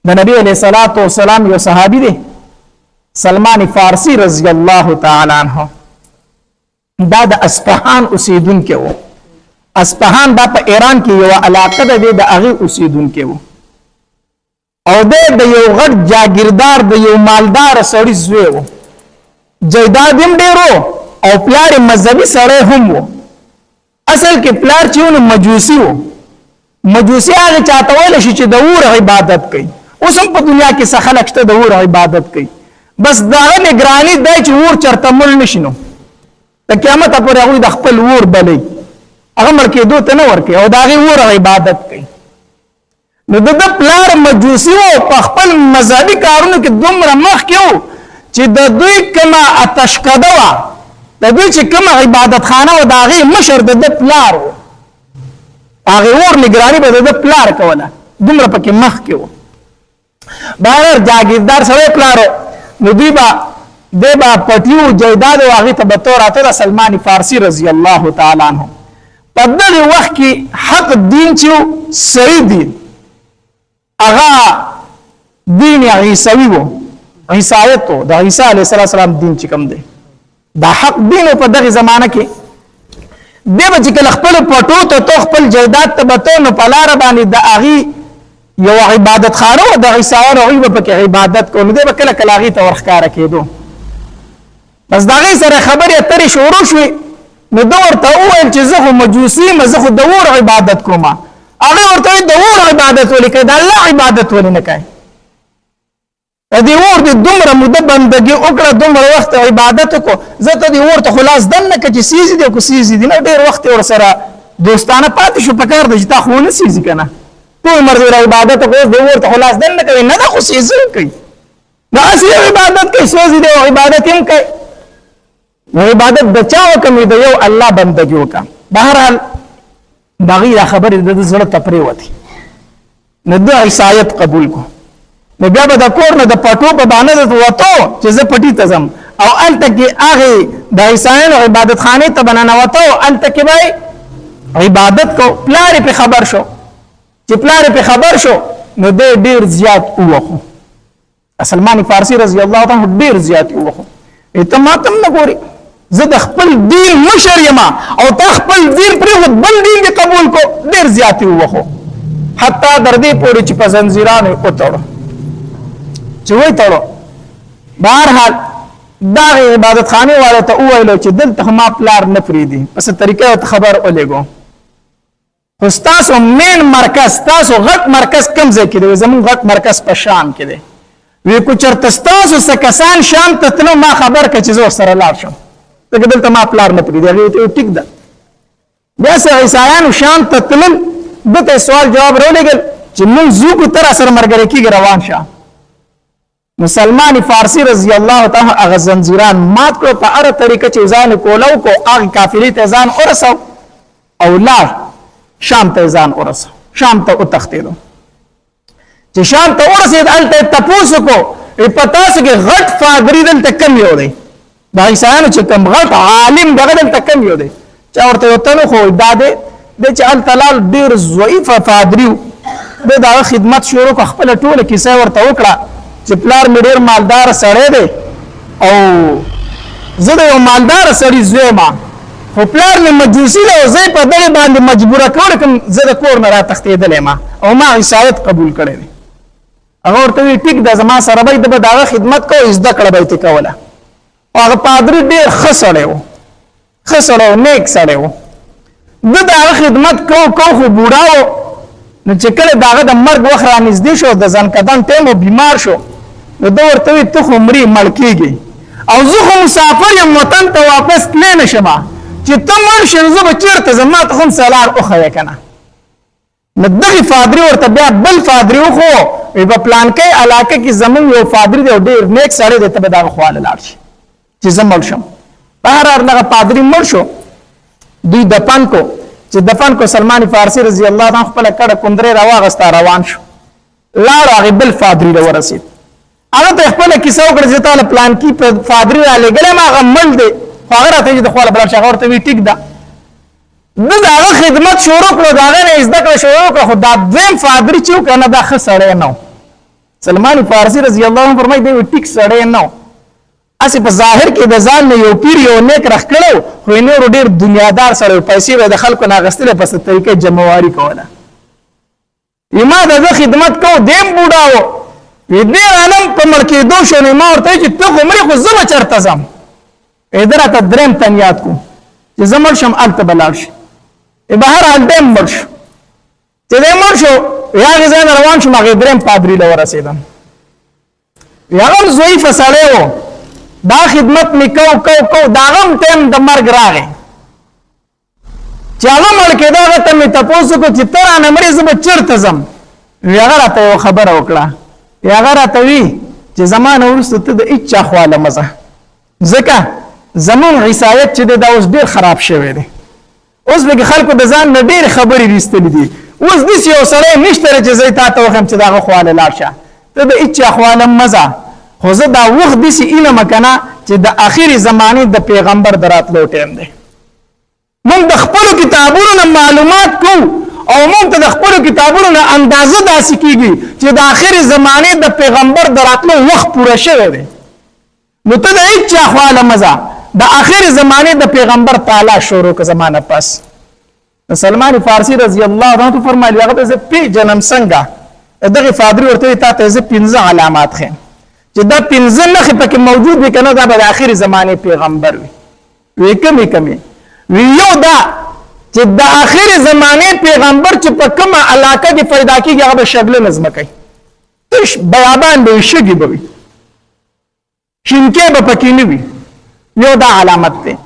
د نبی علیہ الصلوۃ والسلام یو صحابي دی سلمان فارسی رضی الله تعالی عنہ دا د اصفهان اوسیدونکو وو اصفهان دا په ایران کې یو علاقه ده د هغه اوسیدونکو وو او د یو غټ جاگیردار د یو مالدار سړي زوی وو جیداد هم ډیرو او پلار مذهبي سړی هم وو اصل کې پلار چې مجوسی وو مجوسی هغه چاته ویل شي چې د اور عبادت کوي اوس هم په دنیا کې څه خلک شته د اور عبادت کوي بس دا نگرانی دی چې اور چرته مل نشینو د قیامت پورې هغه د خپل اور بلې هغه مړ کېدو ته نه ورکي او دا هغه اور عبادت کوي نو د پلار مجوسی او په خپل مذهبي کارونو کې دومره مخ کېو چې د دوی کما اتشکده وا د دوی چې کما عبادت خانه و دا هغه مشر د پلار هغه اور نگرانی به د پلار کوله دومره پکې مخ کېو بهر جاگیردار سره پلارو نو دوی با دیبا پټیو جیداد او هغه ته به تور اته سلمان فارسی رضی الله تعالی عنہ په دغه وخت کې حق دین چې صحیح دین هغه دین عیسوی وو عیسایت د عیسی علیه السلام دین چې کوم دی دا حق دین په دغه زمانہ کې دیبا چې کله خپل پټو ته تو خپل جیداد ته به نو په لار باندې د هغه یو عبادت خانه د عیسایانو هغه په کې عبادت کوي دی به کله کله هغه ته ورخکاره کېدو بس دا غي سره خبرې اترې شروع شوې نو دا ورته وویل چې زه مجوسی مزه خو د اور عبادت کوم هغه ورته د اور عبادت ولیکي د الله عبادت ولې نه کوي د اور د دومره مده بندګي وکړه دومره وخت عبادت کو زه ته د اور ته خلاص دن نه کې سیزي دی کو سیزي دی نه ډېر وخت ور سره دوستانه پاتې شو پکار د جتا خو نه سیزي کنه ټول مرزي عبادت کو د اور ته خلاص دن نه کوي نه خو سیزي کوي دا اصلي عبادت کوي سوزي دی عبادت هم کوي نو عبادت بچاو کمی د یو الله بندګي وکا بهرحال باغی خبر د زړه تپری وتی نو د عیسایت قبول کو نو بیا به د کور نه د پټو په باندې وته چې زه پټی تزم او انت کې هغه د عیسایانو عبادت خانه ته بنانه وته انت کې به عبادت کو پلار په خبر شو چې پلار په خبر شو نو د ډیر زیات وخو سلمان فارسی رضی الله تعالی ډیر زیات وخو ته ماتم نه ګوري زه د خپل دین مشر یما او تا خپل دین پر بل دین قبول کو ډیر زیات وخو حتی در دې پورې چې په زنجیرانو وتړو چې وای تړو بهرحال دا عبادت خانه والے ته وایلو چې دلته ما پلار نه فریدي پس طریقې ته خبر ولېګو استاسو مین مرکز تاسو غټ مرکز کم ځای کې دی زمون غټ مرکز په شام کې دی وی کو چرته تاسو سکسان شام ته تلو ما خبر کړ چې زه سره لاړ شم ته دلته ما پلار نه فریدي هغه ټیک ده بیا سه عیسایانو شام ته تلل دته سوال جواب ورولېګل چې موږ زو کو تر سره مرګره کېږي روان شه مسلمان فارسی رضی الله تعالی هغه زنجیران مات کړ په اړه طریقه چې ځان کولو کو هغه کافری ته ځان ورسو او لا شام ته ځان ورسو شام ته وتښتیدو چې شام ته ورسید الته تاسو کو په تاسو کې غټ فادری دلته کم یو دی دا عیسایانو چې کم غټ عالم دغه دلته کم یو دی چې ورته وته خو داده د چې التلال ډیر ضعیف فادری د خدمت شروع کو خپل ټوله کیسه ورته وکړه چې پلار مې ډېر مالدار سړی دی او زه د یو مالدار سړي زوی ما خو پلار مې مجوسي دی او زه په دغې باندې مجبوره کړی کوم زه د کور نه راتښتېدلی ما او ما عیسایت قبول کړی دی هغه ورته وایي ټیک ده زما سره به د به د هغه خدمت کوو زده کړه به یې ترې کوله او هغه پادري ډېر ښه سړی و ښه سړی و نیک سړی و ده د هغه خدمت کوو خو بوډا و نو چې کله د هغه د مرګ وخت را نږدې شو د ځنکدن ټیم و بیمار شو نو ده ورته وایي ته خو مرې مړ کېږي او زه خو مسافر یم وطن ته واپس تللی نه شم چې ته مړ شې نو زه به چېرته ځم ما ته خو هم سلار وښیه که نه نو دغې فادري ورته بیا بل فادري وښو وایي په پلانکۍ علاقه کې زمونږ یو فادري دی او ډېر نیک سړی دی ته به د هغه خواله لاړ شي چې زه مړ شم بهرحال دغه پادري مړ شو دوی دفن کو چې دفن کو سلمان فارسی رضی الله عنه خپل کړه کندرې راواغسته روان شو لاړ هغه بل فادري له ورسید هغه ته خپل کیسه وکړه چې تعالی پلان کې په فادري را لګلې ما هغه مړ دی خو هغه راته چې د خپل بل شغه ورته وی ټیک ده د هغه خدمت شروع کړو دا هغه نه زده کړه شروع کړو خو دا دویم فادري چې کنه دا ښه سړی نه سلمان فارسی رضی الله عنه فرمایي دی ټیک سړی نه اسی په ظاهر کې د ځان نه یو پیر یو نیک رخ کړو خو نور ډیر دنیادار سره پیسې به د خلکو نه غستله په ست طریقې جمعواري کوله یما د خدمت کو دیم بوډاو دې رانم په ملکی دو شو نه ما ورته چې ته عمره خو زما چرته زم اداره ته درم تنیات کو چې زمر شم الته بلار شي بهر حال دیم مرش چې دیم مرشو یا غزان روان شم هغه درم پادری لور رسیدم یا هم ضعیف سړی و دا خدمت می کو داغم تیم د مرګ راغی چې هغه ملکی دا ته می تاسو کو چې تر نه مری زما چرته زم هغه راته خبر وکړه هغه راته وی چې زمانه ورسته ته د اچا خواله مزه ځکه زمون عیسایت چې دا اوس ډیر خراب شوی دی اوس به خلکو د ځان نه ډیر خبرې ریستلې دي اوس دې یو سره نشته چې زه تا ته وخم چې دا خواله لاشه ته د اچا خواله مزه خو زه دا وخت دې اینه مکنه چې د اخیری زمانه د پیغمبر دراتلو ټیم دی موږ د خپل کتابونو نه معلومات کو او موږ ته د خپل کتابونو نه اندازه داسې کیږي چې د اخر زمانه د پیغمبر دراتلو وخت پوره شوی دی نو ته د هیڅ خواله مزه د اخر زمانه د پیغمبر تعالی شروع ک زمانه پس سلمان فارسی رضی الله عنه فرمایي هغه ته په جنم څنګه دغه فادری ورته ته ته 15 علامات خې چې دا 15 نه پکې موجود وي کنه دا د اخر زمانه پیغمبر وي کمی یو دا چې د اخر زمانه پیغمبر چې په کومه علاقه کې پیدا کیږي هغه شبل نظم کوي تش بیابان به شګي به شینکه به پکې نه وي یو دا علامت ده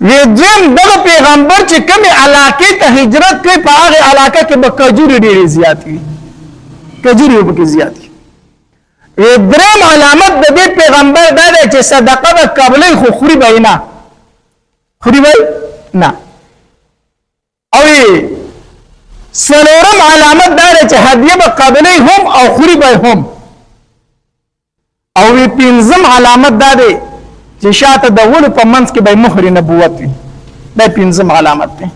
وی جن دغه پیغمبر چې کومه علاقه ته هجرت کوي په هغه علاقه کې به کجوري ډېری زیات وي کجوري به کې زیات وي دریم علامت د دې پیغمبر دا ده چې صدقه به قبلې خو خوري به نه خوري به نه او سلورم علامت دار چې هدیه به قابلې هم او خوري به هم او پنځم علامت دا دی چې شاته د ول په منځ کې به مهر نبوت وي دا پنځم علامت دی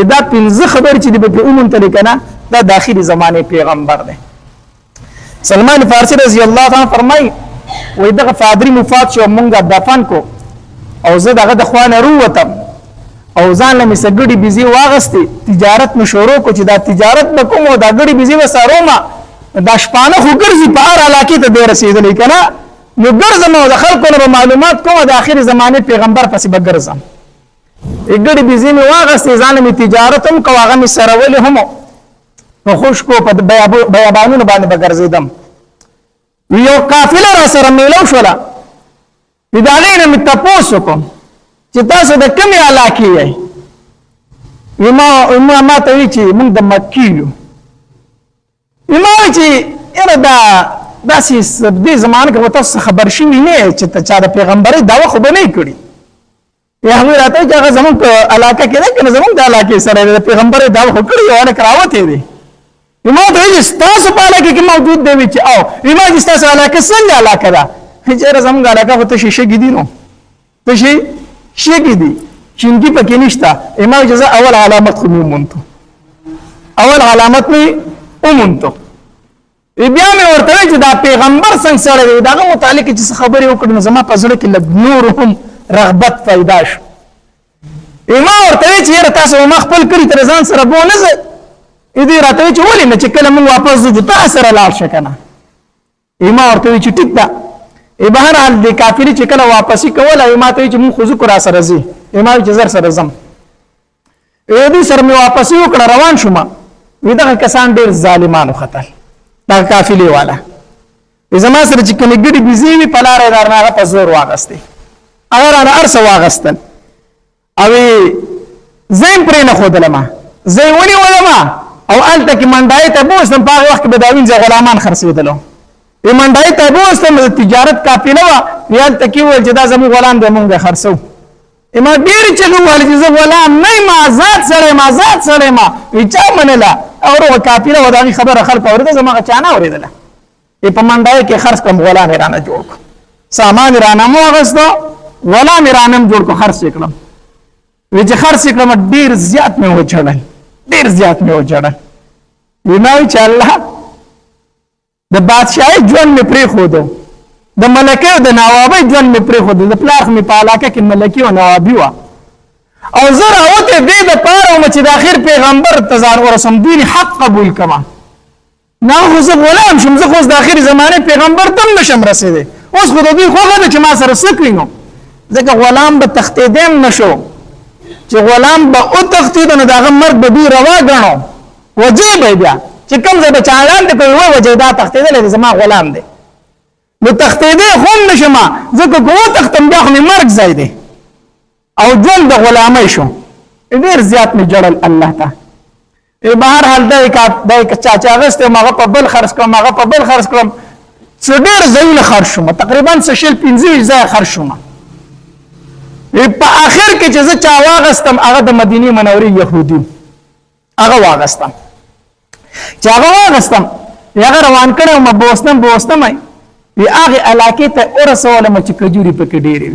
دا پنځه خبر چې د عموم ته لیکنه دا داخلي زمانه پیغمبر دی سلمان فارسی رضی الله عنه فرمای وې دغه فادری مفات شو مونږه دفن کو او زه دغه د خوانه روتم او ځان له مسګړي بيزي واغستي تجارت مشورو کو چې دا تجارت وکوم او دا ګړي بيزي وساروما دا شپانه خو ګرځي په هر علاقه ته ډیر رسیدلې کنه نو ګرځم او د خلکو له معلومات کوم د اخر زمانه پیغمبر پسې بګرځم ګړي بيزي می واغستي ځان می تجارت هم کوغه می سرول هم نو خوش کو په بیابانونو باندې بګرځیدم یو قافله را سره میلو شولا دا غینه می تاسو کوم چې تاسو د کومه علاقه یې ما ته وی چې موږ د مکیو چې یره دا داسې دې زمانه کې تاسو خبر شي نه چې ته د پیغمبري داوا خو به نه کړی یا هغه راته چې هغه زموږ علاقه کې نه کنه زموږ د علاقه سره د پیغمبري داوا خو کړی او نه کراوته دی ما ته چې تاسو په علاقه کې موجود دی چې او ما چې تاسو علاقه څنګه علاقه ده چې زموږ علاقه خو ته شیشه کې دي نو ته شي شګی دي چینکی پکې نشته امام جزا اول علامت خو مونته اول علامت می اومونته بیا مې ورته چې دا پیغمبر څنګه سره دا متعلق چې خبرې وکړم زما په زړه کې لګ نورهم رغبت پیدا شو امام ورته چې تاسو ما خپل کړی تر ځان سره بونه زه دې راته چې ولې نه چې کله موږ واپس ځو تاسو سره لاړ شکنه امام ورته چې ټیک ده بهر حال د کافری چې کله واپسی کول او ماته چې مون خوځو کرا سره زی امام جزر سره زم دې سره مې واپسی وکړه روان شوم ودا کسان ډېر ظالمانو خطر دا کافلی والا زما سره چې کنيګړي بيزي وی پلار دارناغه په زور واغسته اور انا ارس واغستل او زين پرې نه خودلما زي ونی ولما او الته کې منډای ته بوسم په وخت به داوین ځ غلامان خرڅېدلو ایماندای ته بوستم تجارت کافی نه و یا تکیول چې دا زمو غلام د مونږه خرڅو اما ډیر چلو ولې چې غلام نه ما ذات سره ما چا منلا او کافی نه وداغي خبره خلک اورده زما چانه اوریدله په منډای کې خرڅ کوم غلام رانه جوړ کو سامان رانه مو غوښتو غلام رانم جوړ کو خرڅ کړم وی چې خرڅ کړم ډیر زیات مې وچړل ډیر زیات مې وچړل وینای چې الله د بادشاہي ژوند مې پرېښودو د ملکې او د نوابۍ ژوند مې پرېښودو د پلار مې په علاقه کې ملکي او نوابي وه او زه راوتې دې دپاره وم چې د آخر پیغمبر ته ځان ورسم دین حق قبول کړم نه خو زه غلام شم زه خو اوس د آخرې زمانې پیغمبر ته هم نشم رسېدی اوس خو د دوی خوښه ده چې ما سره څه کړي نو ځکه غلام به تښتېدی هم نه شو چې غلام به وتښتېده نو د هغه مرګ به دوی روا ګڼو وجې به بیا چې کوم ځای به چا اعلان دی کوي وجې دا تښتېدلی دی زما غلام دی نو تښتېدی خو هم نه شم ځکه که وتښتم بیا خو مې مرګ ځای دی او ژوند د غلامۍ شو ډېر زیات مې جړل الله ته بهر حال دا چا چې اغوستی وم هغه په بل خرڅ کړم هغه په بل خرڅ کړم څه ډېر ځایونه خرڅ شوم تقریبا څه شل 15 ځایه خرڅ شوم په آخر کې چې زه چا واغستم هغه د مدینې منورې یهودي هغه واغستم چې هغه واغستم هغه روان کړی وم بوستم وی هغې علاقې ته ورسولم چې کجورې پکې ډېرې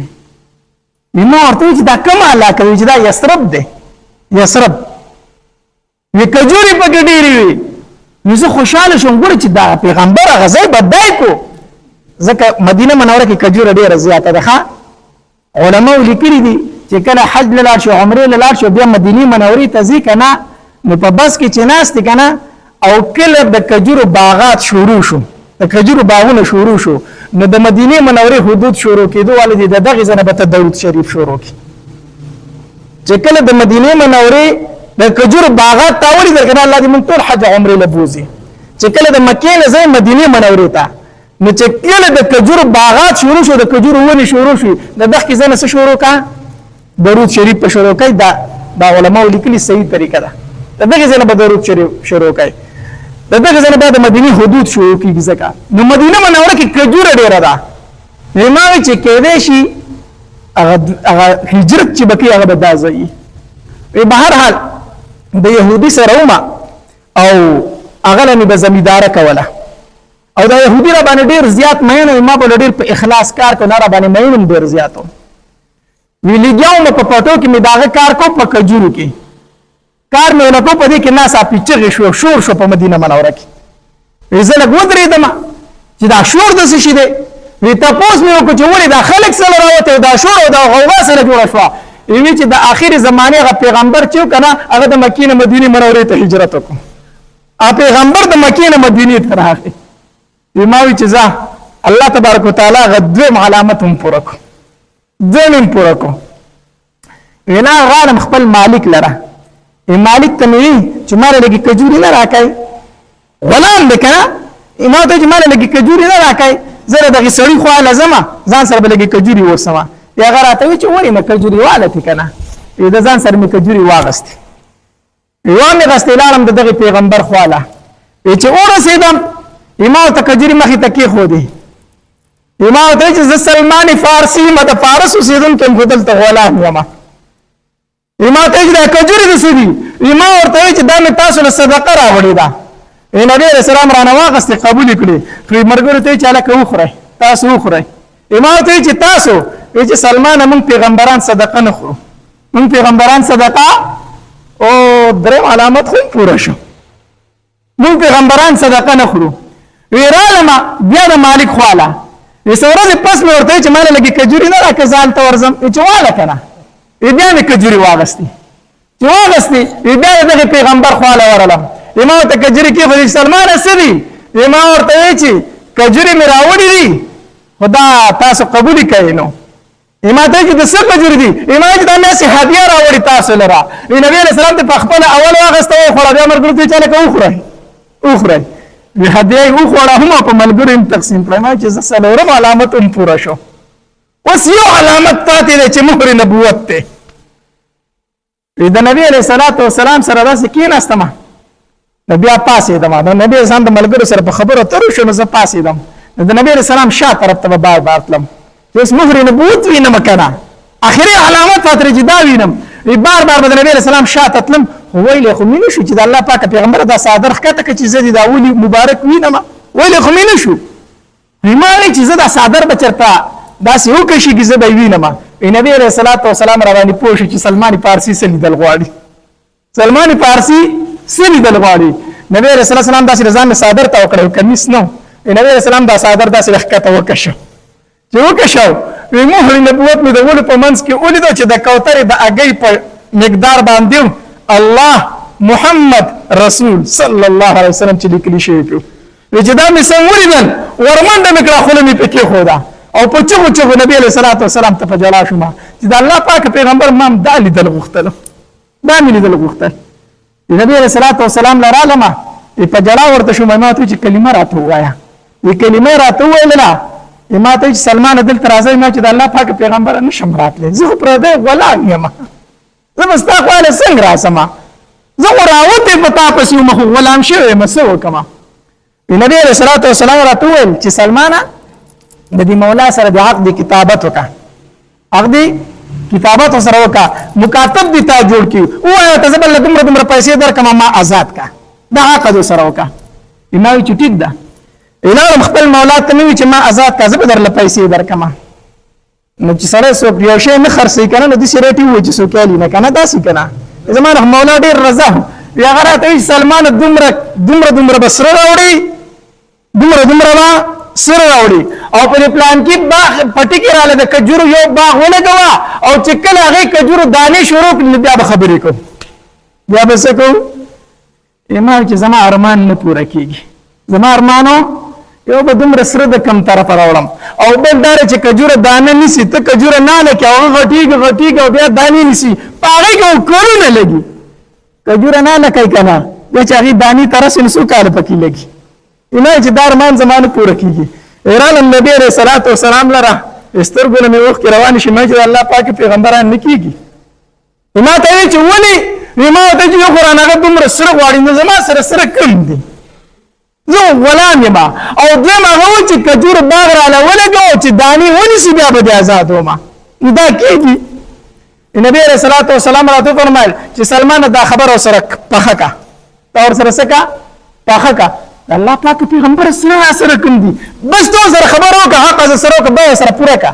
وي ما ورته وی چې دا کومه علاقه وي چې دا یثرب دی یثرب وی کجورې پکې ډېرې وي نو زه خوشحاله شوم ګوره چې دا پیغمبر هغه ځای بدای کو ځکه مدینه منوره کې کجوره ډېره زیاته ده ښه علماو لیکلي دي چې کله حج له لاړ شو عمرې له لاړ شو بیا مدینې منورې ته ځي که نه نو په بس کې چې ناست دی که نه او کله د کجورو باغات شروع شو د کجورو باغونه شروع شو نو د مدینې منورې حدود شروع کېدو والا دي د دغې ځای نه به ته درود شریف شروع کړي چې کله د مدینې منورې د کجورو باغات تا ولیدل که نه الله دې موږ ټول حج عمرې له بوځي چې کله د مکې نه ځئ مدینې منورې ته نو چې کله د کجورو باغات شروع شو د کجورو ونې شروع شي د دغې ځای نه څه شروع کړه درود شریف په شروع کوي دا علماو لیکلي صحیح طریقه ده د دغې ځای نه به درود شریف شروع کوي د دغې ځای نه بیا د مدینې حدود شروع کېږي ځکه نو مدینه منوره کې کجوره ډېره ده نو ما وایي چې کېدی شي هغه هجرت چې به کوي هغه به دا ځای وي بهرحال د یهودي سره ومه او هغه له مې به زمینداره کوله او دا يهودي را باندې ډیر زیات مین ما په ډیر په اخلاص کار کو نه را باندې مینم ډیر زیاتو ویلی جاو په پټو کې می داغه کار کو په کجورو کې کار مې نه کو په دې کې ناس اپیچغه شو شور شو په مدینه منوره کې زه لږ ودرېدم چې دا شور د څه شي دی وی تاسو مې وکړو چې ولې دا خلک سره راوته دا شور او دا غوغا سره جوړ شو وی چې د اخر زمانه غ پیغمبر چې کنه هغه د مکې نه مدینه منوره ته هجرت وکړ ا پیغمبر د مکې نه مدینه ته راغی وی چې ځه الله تبارک وتعالى غدوم علامتهم پورکو ځنم پورکو وینا غالم خپل مالک لره مالک ته وی چې ماره لګي کجوري نه راکای غلام وکړه ما ته چې ماره لګي کجوري نه راکای زره دغه سړی خو لازم ځان سره لګي کجوري ورسمه یا غراته وی چې وری مې کجوري والته کنه دې ځان سره مې کجوري واغست یو مې غستلارم دغه پیغمبر خواله چې ورسېدم امام ته کجوري مخې ته کې خو دی امام ته چې سلمان فارسی مده فارس اوسیدون کوم بدل ته غلام یم امام ته چې کجوري د سړي امام ورته چې دا مې تاسو له صدقه راوړې ده نبی رسول الله رانه واغست قبول کړي خو مرګره ته چې الکه وخره تاسو وخره امام ته چې تاسو چې سلمان موږ پیغمبران صدقه نه خورو موږ پیغمبران صدقه او درې علامت خو پوره شو موږ پیغمبران صدقه نه خورو ویرالما بیا د مالک خواله وسورځ پس مې ورته چې مال لګي کجوري نه راکې ځان ته ورزم چې واله کنه بیا مې کجوري واغستې چې واغستې بیا د پیغمبر خواله ورلم امام ته کجوري کې خو سلمان اسدي امام ورته چې کجوري مې راوړې دي خدا تاسو قبول کړئ نو امام ته چې د څه کجوري دي امام چې دا مې سي هدیه راوړې تاسو لره نبی رسول الله په خپل اول واغسته خو بیا مرګ ته چاله کوخره وی هدیه او خوړه هم په ملګرو تقسیم کړم چې زسلورم علامت هم پوره شو اوس یو علامت پاتې ده چې مهر نبوت ته د نبی علیہ الصلوۃ والسلام سره داسې کېناستم نبی پاسې دم د نبی اسلام د ملګرو سره په خبرو تر شو نو زه پاسې دم د نبی علیہ السلام شا طرف ته بار بار تلم چې اوس مهر نبوت وینم کنه اخري علامت فاتره چې دا وینم بار بار د نبی علیہ السلام شا تلم ویل خو مینه شو چې د الله پاک پیغمبر دا صادر خکته چې زدي دا اولی مبارک وینم ویل خو مینه شو ایمانی چې زدا صادر بچرتا دا سی او کشي کې زدا وینم نبی رسول الله والسلام را باندې پوښ چې سلمان فارسی سلی دل غواړي سلمان فارسی سلی دل غواړي نبی رسول الله سلام دا سی رضان صادر تا وکړو کمیس نو نبی اسلام دا صادر داسې لښکته وکشو چې وکشو وی مهر نبوت مې د ولو په منځ کې ولیدو چې د کوترې د اګۍ په مقدار باندې الله محمد رسول صلی الله علیه وسلم چې لیکلی شوی و چې دا مې څنګه ولیدل ورمنډه مې کړه خوله مې پکې خوده او په چغو چغو نبی علیه الصلاة والسلام ته په جلا شوم چې د الله پاک پیغمبر ما دا لیدل غوښتل دا مې لیدل غوښتل نبی علیه الصلاة والسلام لرالم په جلا ورته شوم ما ته چې کلمه راته ووایه وی کلمه راته وویله ما ته چې سلمان دلته راځي ما چې د الله پاک پیغمبر نشم راتلی زه پر دې غلام یم زه بس تا خواله څنګه راسم زه راوته په تاسو یو مخ غلام شوی مسو کما نبی علیہ الصلوۃ والسلام راته ویل چې سلمان د دې مولا سره د عقد کتابت وکا عقد کتابت سره وکا مکاتب دي تا جوړ کی او ته زبل دومره پیسې درکم ما آزاد کا دا عقد سره وکا نو چې ټیک ده الهام خپل مولا ته نوی چې ما آزاد کا زبر درل پیسې درکم نو چې سره سو یو شی نه خرڅې کنه نو د سیریټي و چې سو کالی نه کنه داسې کنه زمانه مولا ډیر رضا یا غراته سلمان دومره بسر راوړي دومره وا سر راوړي او په پلان کې باغ پټی کې رااله د کجورو یو باغ ولګوا او چې کله هغه کجورو دانې شروع کړل بیا به خبرې کو بیا به څه کو ایمان چې زما ارمان نه پوره کیږي زما ارمانو یو به دومره سره د کم طرف راوړم او بل دار چې کجوره دانه نسی ته کجوره نه لکه او غټیږي او بیا دانې نسی پاره کې کورو نه لګي کجوره نه لکه کنه د چاري دانی ترس نسو کال پکې لګي اینه چې دارمان زمانه پوره کیږي ایران نبی رسول الله والسلام لره استرګل مې وخت روان شي مې چې الله پاک پیغمبران نکېږي ما ته چې ونی ما ته چې قرآن هغه دومره سره غواړي نو زما سره کم دي زه غلام یم او دمه هو چې کجور باغ را لولګو چې دانی ونی سی بیا به آزاد ومه دا کېږي نبی رسول الله والسلام راته فرمایل چې سلمان دا خبر او سره پخه کا دا اور سره سکا پخه کا الله پاک پیغمبر سره کوم دي بس تو سره خبر وکړه حق سره وکړه به سره پوره کا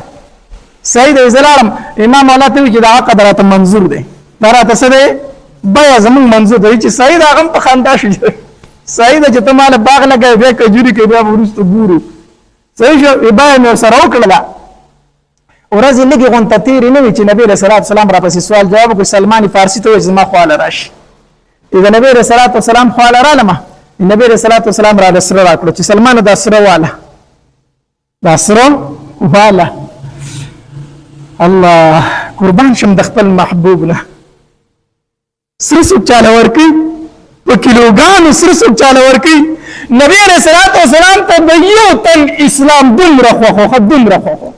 سید زلالم امام الله ته چې دا حق درته منظور دی درته سره به زمون منظور دی چې سید هغه په خندا شي سید چې ته مال باغ لګای به کجوري کې بیا ورسته ګورو صحیح شو ایبای نو سره وکړه ورځ لګي غونته تیر نه وی چې نبی رسول الله سلام را پسې سوال جواب کو سلمان فارسی ته زما خواله راشي اذا نبی رسول الله سلام خواله را لمه نبی رسول الله سلام را سره راکړو چې سلمان دا سره والا الله قربان شم د خپل محبوب نه سره سو چاله ورکی په کیلوګانو سره سو چاله ورکی نبی رسول الله سلام ته د یو تن اسلام دومره خو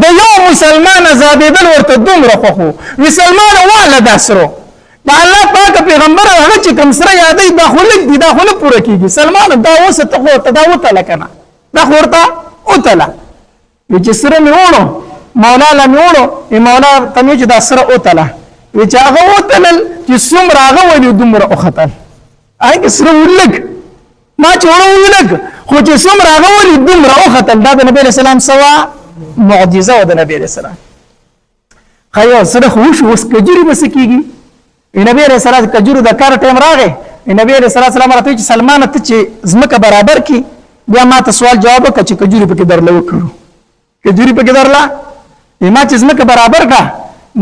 د یو مسلمان آزادېدل ورته دومره خو مسلمان والا داسرو دا الله پاک پیغمبر هغه چې کوم سره یادې دا خلک دي دا خلک پوره کیږي سلمان دا اوس ته خو ته دا وته لکنه دا خورته اوتله چې سره مې وړو مولا لا مې وړو مولا ته چې دا سره اوتله چې هغه اوتل چې څومره هغه ولې دومره اوختل هغه سره ولګ ما چې ولګ خو چې څومره هغه ولې دومره اوختل دا د نبی رسول الله سوا معجزه و د نبی رسول الله خیا سره خو شو اوس کجوري مسکیږي نبی رسول الله کجورو د کار ټیم راغی نبی رسول الله سلام راته چې سلمان ته چې زمکه برابر کی بیا ما ته سوال جواب وکړه چې کجوري پکې درلو وکړو کجوري پکې درلا ما چې زمکه برابر کا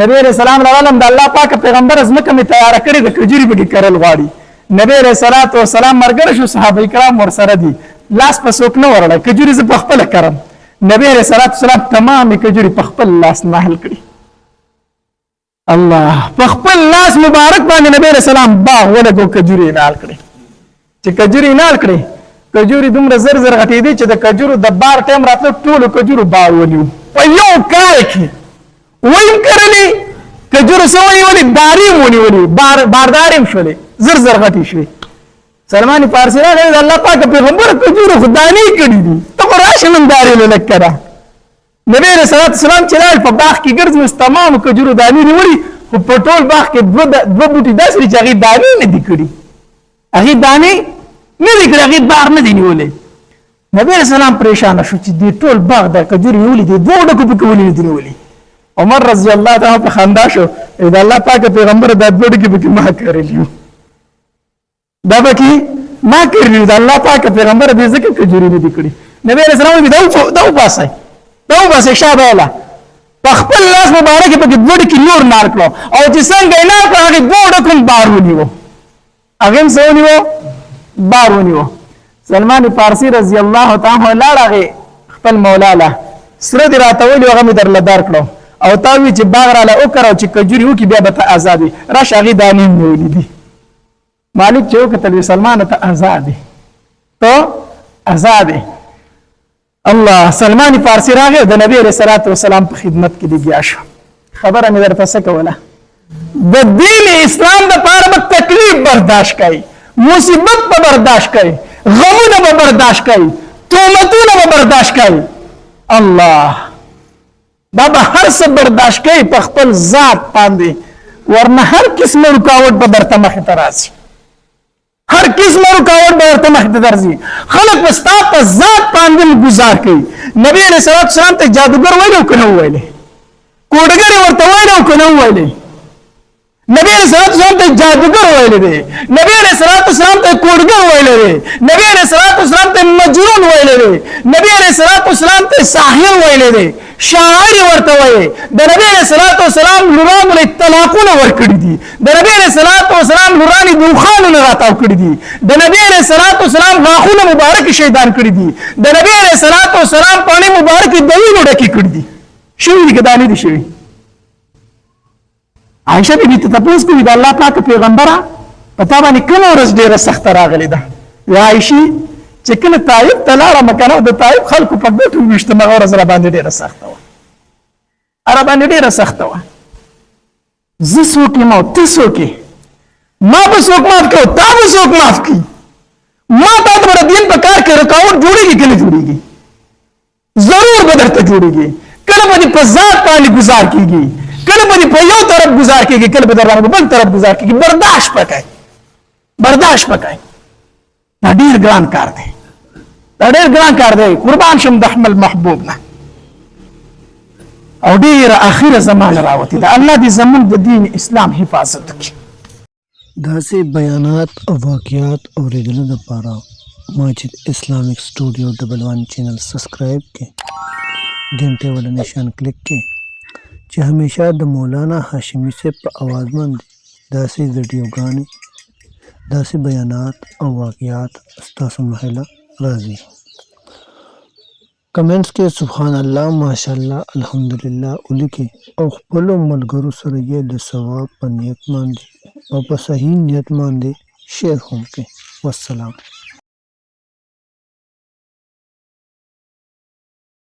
نبی رسول الله علیه د الله پاک پیغمبر زمکه می تیار کړی د کجوري پکې کړل غواړي نبی رسول الله سلام مرګ شو صحابه کرام ور سره دي لاس په سوک نه ورړل کجوري ز په خپل کرم نبی رسول الله سلام تمام کجوري په خپل لاس نه حل کړی الله په خپل لاس مبارک باندې نبی رسول الله باغ ولګو کجوري نال کړی چې کجوري نال کړی کجوري دومره زر غټې دي چې د کجورو د بار ټیم راتلو ټول کجورو باغ ونیو په یو کال کې ویم کړلې کجورو سوې ولې داریم ونیولې بارداریم شولې زر غټې شوې سلمان فارسی راغی د الله پاک پیغمبر کجورو خدانی کړی دي ته راشنم داري لکره نبی رسول الله سلام چلال په باغ کې ګرځي تمام کجورو دانی نیولې خو په ټول باغ کې دو بوټي داسې چې هغه دانی نه دي کړی هغه دانی نه دي کړی هغه باغ نه دی نیولې نبی رسول الله پریشان شو چې دې ټول باغ د کجورو نیولې دي دوه ډکو په کولې دي نیولې عمر رضی الله تعالی په خندا شو دا الله پاک پیغمبر د دوه ډکو په ما کړلیو دا بکی ما کړی د الله پاک پیغمبر دې ځکه کجوري نه دي کړی نبی رسول الله دا وباسي شابه الله په خپل لاس مبارک په کې دوړ کې نور نار کړو او چې څنګه نه کړ هغه دوړ کوم بار ونیو هغه څونیو بار ونیو سلمان فارسی رضی الله تعالی عنہ لاړه خپل مولا له سره دی راته ویل هغه مې درل دار کړو او تا وی چې باغ را له او کړو چې کجوري وکي بیا به ته آزادي راشه هغه دانې نیولې دي مالک چې وکتل سلمان ته آزادي ته آزادي الله سلمان فارسی راغی د نبی رسول الله والسلام په خدمت کې دی بیا شو خبره مې درته څه کوله د دین اسلام د پاره به تکلیف برداشت کړي مصیبت به برداشت کړي غمونه به برداشت کړي تهمتونه به برداشت کړي الله بابا هر څه برداشت کړي په خپل ذات باندې ورنه هر قسمه رکاوټ به درته مخې ته راځي هر قسمه رکاوټ به درته مخې ته درځي خلک به ستا په ذات باندې گزار کوي نبی رسول الله سلام ته جادوګر ویلو که نه وویلې کوډګر ورته ویلو که نه وویلې نبی رسول الله سلام ته جادوګر ویلې دی نبی رسول الله سلام ته کوډګر ویلې دی نبی رسول الله سلام ته مجنون ویلې دی نبی رسول الله سلام ته ساحر ویلې دی شاعر ورته وایي د نبی رسول الله سلام لورانو له طلاقونه ورکړي دي د نبی رسول الله سلام لورانو دوخانو نه راتاو کړي دي د نبی رسول الله سلام غاښونه مبارک شیطان کړي دي د نبی رسول الله سلام پانی مبارک دوینو ډکې کړي دي شوی دي کدانې دي شوی عائشہ بیبي ته تاسو کوي د الله پاک پیغمبره پتا باندې کوم ورځ ډیره سخت راغلی ده یا عائشې چې کله طائف ته لاړه مکنه د طائف خلکو په ګټو وشته مغه ورځ را باندې ډیره سخته وه را باندې ډیره سخته وه زه څوک یم او ته څوک یې ما به څوک معاف کړو تا به څوک معاف کړي ما تا ته به دین په کار کې رکاوټ جوړېږي که نه جوړېږي ضرور به درته جوړېږي کله به دې په ذات باندې ګزار کېږي کله به په یو طرف گزار کېږي کله به در باندې بل طرف گزار کېږي برداشت پکای دا ډېر ګران کار دی قربان شم د احمد محبوب نه او ډېره اخره زمانه راوتې ده الله دې زموږ د دین اسلام حفاظت وکړي داسې بیانات او واقعات اورېدلو لپاره ماجد اسلامیک سټوډیو 1 چینل سبسکرایب کړئ घंटे वाला निशान क्लिक کړئ چې همیشه د مولانا هاشمي صاحب په आवाज باندې داسې ویډیوګانې داسې بیانات او واقعات ستاسو مخې راځي کمنټس کې سبحان الله ماشاءالله الحمدلله ولیکئ او خپلو ملګرو سره یې د ثواب په نیت باندې او په صحیح نیت باندې شیر هم کړئ والسلام